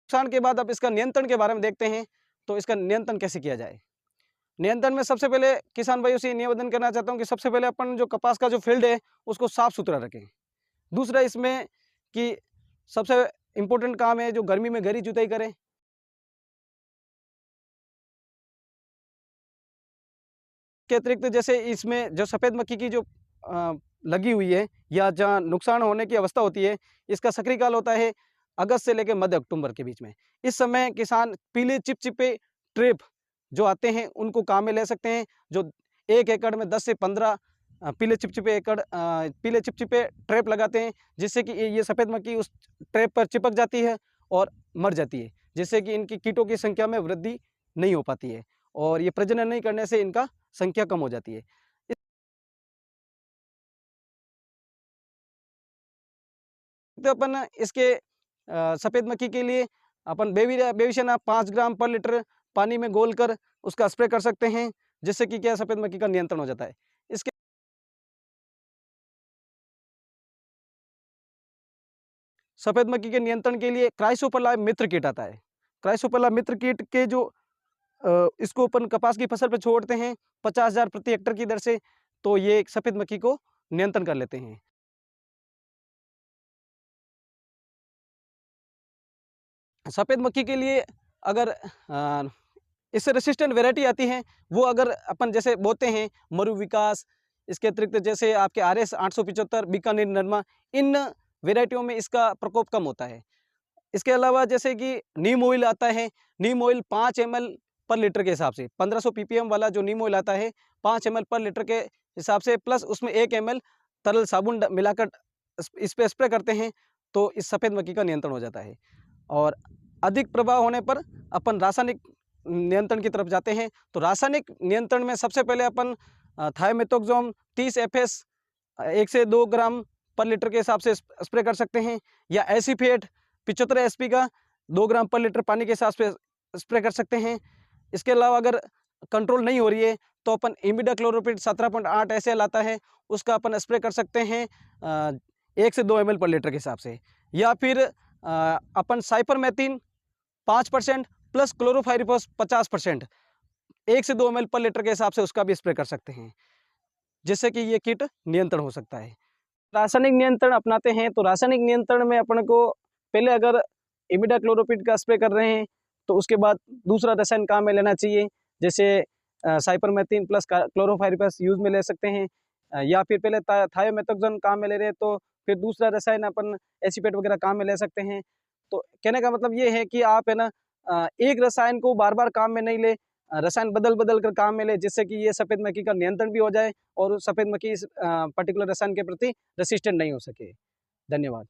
नुकसान के बाद अब इसका नियंत्रण के बारे में देखते हैं, तो इसका नियंत्रण कैसे किया जाए। नियंत्रण में सबसे पहले किसान भाइयों से निवेदन करना चाहता हूँ कि सबसे पहले अपन जो कपास का जो फील्ड है उसको साफ-सुथरा रखें। दूसरा इसमें कि सबसे इम्पोर्टेंट काम है जो गर्मी में गहरी जुताई करें। के अतिरिक्त जैसे इसमें जो सफ़ेद मक्खी की जो लगी हुई है या जहाँ नुकसान होने की अवस्था होती है, इसका सक्रिय काल होता है अगस्त से लेकर मध्य अक्टूबर के बीच में। इस समय किसान पीले चिपचिपे ट्रैप जो आते हैं उनको काम में ले सकते हैं। जो 1 एकड़ में 10 से 15 पीले चिपचिपे ट्रैप लगाते हैं, जिससे कि ये सफ़ेद मक्खी उस ट्रैप पर चिपक जाती है और मर जाती है, जिससे कि इनकी कीटों की संख्या में वृद्धि नहीं हो पाती है और ये प्रजनन नहीं करने से इनका संख्या कम हो जाती है। तो अपन इसके सफ़ेद मक्खी के लिए अपन बेविशियन 5 ग्राम पर लीटर पानी में घोलकर उसका स्प्रे कर सकते हैं, जिससे कि क्या सफ़ेद मक्खी का नियंत्रण हो जाता है। इसके सफ़ेद मक्खी के नियंत्रण के लिए क्राइसोपरला मित्र कीट आता है। क्राइसोपरला मित्र कीट के जो इसको अपन कपास की फसल पे छोड़ते हैं 50,000 प्रति हेक्टेयर की दर से, तो ये सफ़ेद मक्खी को नियंत्रण कर लेते हैं। सफ़ेद मक्खी के लिए अगर इससे रेसिस्टेंट वैरायटी आती है, वो अगर अपन जैसे बोते हैं मरु विकास, इसके अतिरिक्त जैसे आपके RS 875, बीकानेर नरमा, इन वैरायटियों में इसका प्रकोप कम होता है। इसके अलावा जैसे कि नीम ऑयल आता है, नीम ऑयल 5 ml पर लीटर के हिसाब से 1500 ppm वाला जो नीम ऑयल आता है 5 ml पर लीटर के हिसाब से, प्लस उसमें 1 ml तरल साबुन मिलाकर इस पे स्प्रे करते हैं, तो इस सफ़ेद मक्खी का नियंत्रण हो जाता है। और अधिक प्रभाव होने पर अपन रासायनिक नियंत्रण की तरफ जाते हैं। तो रासायनिक नियंत्रण में सबसे पहले अपन थायोमेथोक्सोम 30 FS 1 से 2 ग्राम पर लीटर के हिसाब से स्प्रे कर सकते हैं, या एसीफेट 75 SP का 2 ग्राम पर लीटर पानी के हिसाब से स्प्रे कर सकते हैं। इसके अलावा अगर कंट्रोल नहीं हो रही है तो अपन इमिडाक्लोप्रिड 17.8 SL आता है, उसका अपन स्प्रे कर सकते हैं 1 से 2 ml पर लीटर के हिसाब से, या फिर अपन साइपरमेथ्रिन 5% प्लस क्लोरोफाइरिफॉस 50% 1 से 2 ml पर लीटर के हिसाब से उसका भी स्प्रे कर सकते हैं, जिससे कि ये कीट नियंत्रण हो सकता है। रासायनिक नियंत्रण अपनाते हैं तो रासायनिक नियंत्रण में अपन को पहले अगर इमिडाक्लोप्रिड का स्प्रे कर रहे हैं तो उसके बाद दूसरा रसायन काम में लेना चाहिए, जैसे साइपरमेथ्रिन प्लस क्लोरोफाइरिफॉस यूज में ले सकते हैं, या फिर पहले थायोमेथोक्सोम काम में ले रहे हैं तो फिर दूसरा रसायन अपन एसीपेट वगैरह काम में ले सकते हैं। तो कहने का मतलब ये है कि आप है ना एक रसायन को बार-बार काम में नहीं ले, रसायन बदल-बदल कर काम में ले, जिससे कि ये सफ़ेद मक्खी का नियंत्रण भी हो जाए और सफ़ेद मक्खी इस पर्टिकुलर रसायन के प्रति रेसिस्टेंट नहीं हो सके। धन्यवाद।